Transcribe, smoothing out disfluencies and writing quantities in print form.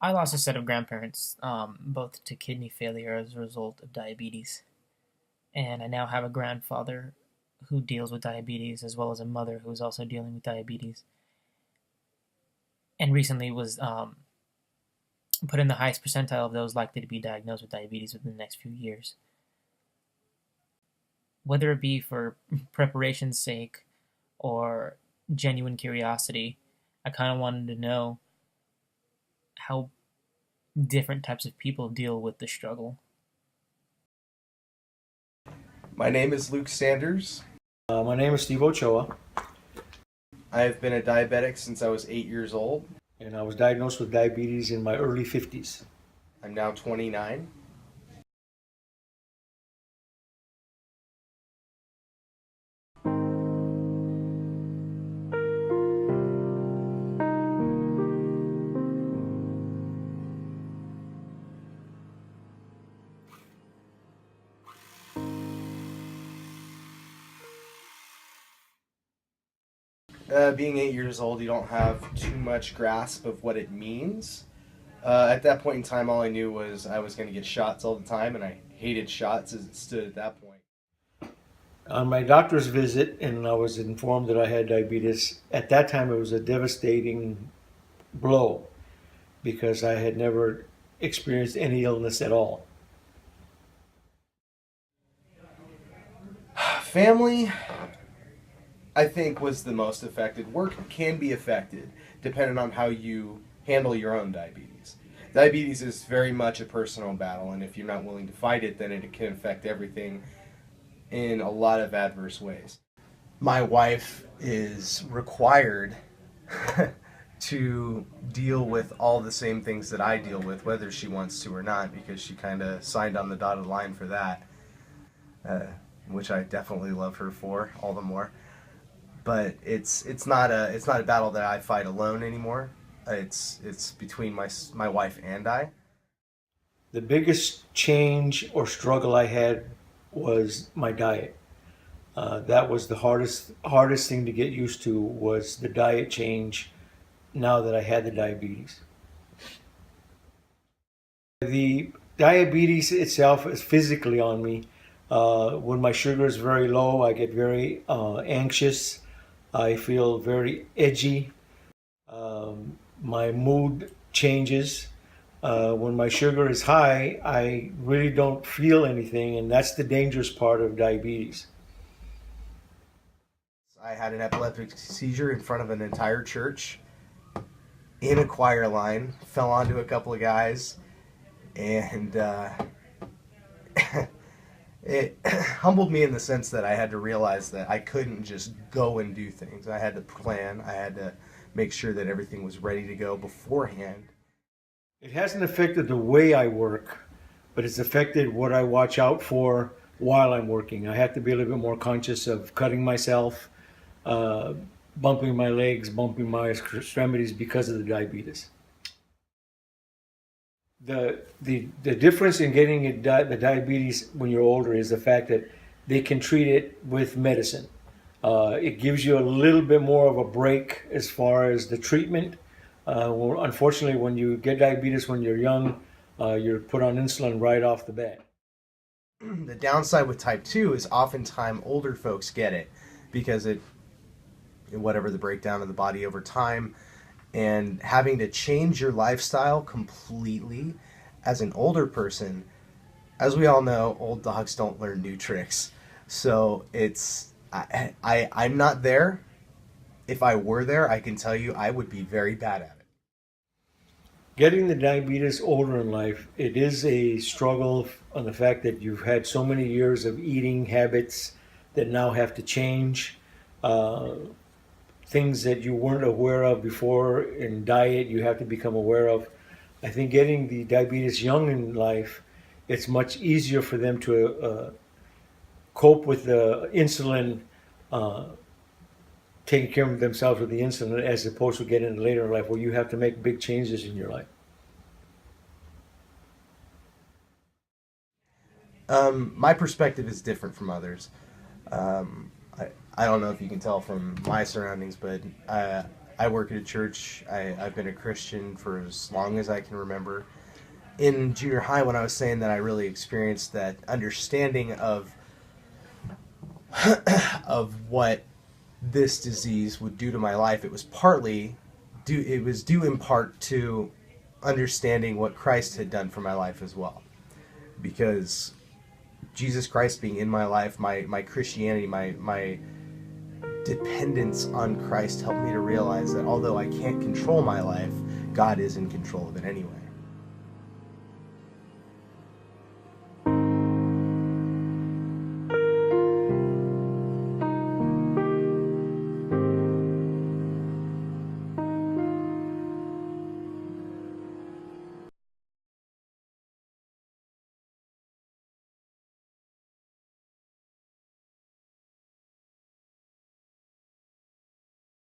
I lost a set of grandparents, both to kidney failure as a result of diabetes. And I now have a grandfather who deals with diabetes, as well as a mother who's also dealing with diabetes. And recently was put in the highest percentile of those likely to be diagnosed with diabetes within the next few years. Whether it be for preparation's sake or genuine curiosity, I kind of wanted to know how different types of people deal with the struggle. My name is Luke Sanders. My name is Steve Ochoa, I have been a diabetic since I was 8 years old. and I was diagnosed with diabetes in my early 50s. I'm now 29. Being 8 years old, you don't have too much grasp of what it means. At that point in time, all I knew was I was going to get shots all the time, and I hated shots as it stood at that point. On my doctor's visit, and I was informed that I had diabetes, at that time it was a devastating blow because I had never experienced any illness at all. Family, I think, was the most affected. Work can be affected depending on how you handle your own diabetes. Diabetes is very much a personal battle, and if you're not willing to fight it, then it can affect everything in a lot of adverse ways. My wife is required to deal with all the same things that I deal with, whether she wants to or not, because she kind of signed on the dotted line for that, which I definitely love her for all the more. But it's not a battle that I fight alone anymore. It's between my wife and I. The biggest change or struggle I had was my diet. That was the hardest thing to get used to was the diet change now that I had the diabetes. The diabetes itself is physically on me. When my sugar is very low, I get very anxious. I feel very edgy. My mood changes. When my sugar is high, I really don't feel anything, and that's the dangerous part of diabetes. I had an epileptic seizure in front of an entire church in a choir line, fell onto a couple of guys, and it humbled me in the sense that I had to realize that I couldn't just go and do things. I had to plan. I had to make sure that everything was ready to go beforehand. It hasn't affected the way I work, but it's affected what I watch out for while I'm working. I have to be a little bit more conscious of cutting myself, uh, bumping my legs, bumping my extremities because of the diabetes. The difference in getting the diabetes when you're older is the fact that they can treat it with medicine. It gives you a little bit more of a break as far as the treatment. Well, unfortunately, when you get diabetes when you're young, you're put on insulin right off the bat. The downside with type 2 is oftentimes older folks get it because it whatever the breakdown of the body over time, and having to change your lifestyle completely as an older person. As we all know, old dogs don't learn new tricks. So I'm not there. If I were there, I can tell you I would be very bad at it. Getting the diabetes older in life, it is a struggle on the fact that you've had so many years of eating habits that now have to change. Uh, Things that you weren't aware of before in diet, you have to become aware of. I think getting the diabetes young in life, it's much easier for them to cope with the insulin, uh, taking care of themselves with the insulin, as opposed to getting it later in life where you have to make big changes in your life. My perspective is different from others. I don't know if you can tell from my surroundings, but I I work at a church. I've been a Christian for as long as I can remember. In junior high, when I was saying that I really experienced that understanding of what this disease would do to my life, it was due in part to understanding what Christ had done for my life as well. Because Jesus Christ being in my life, my Christianity, my dependence on Christ helped me to realize that although I can't control my life, God is in control of it anyway.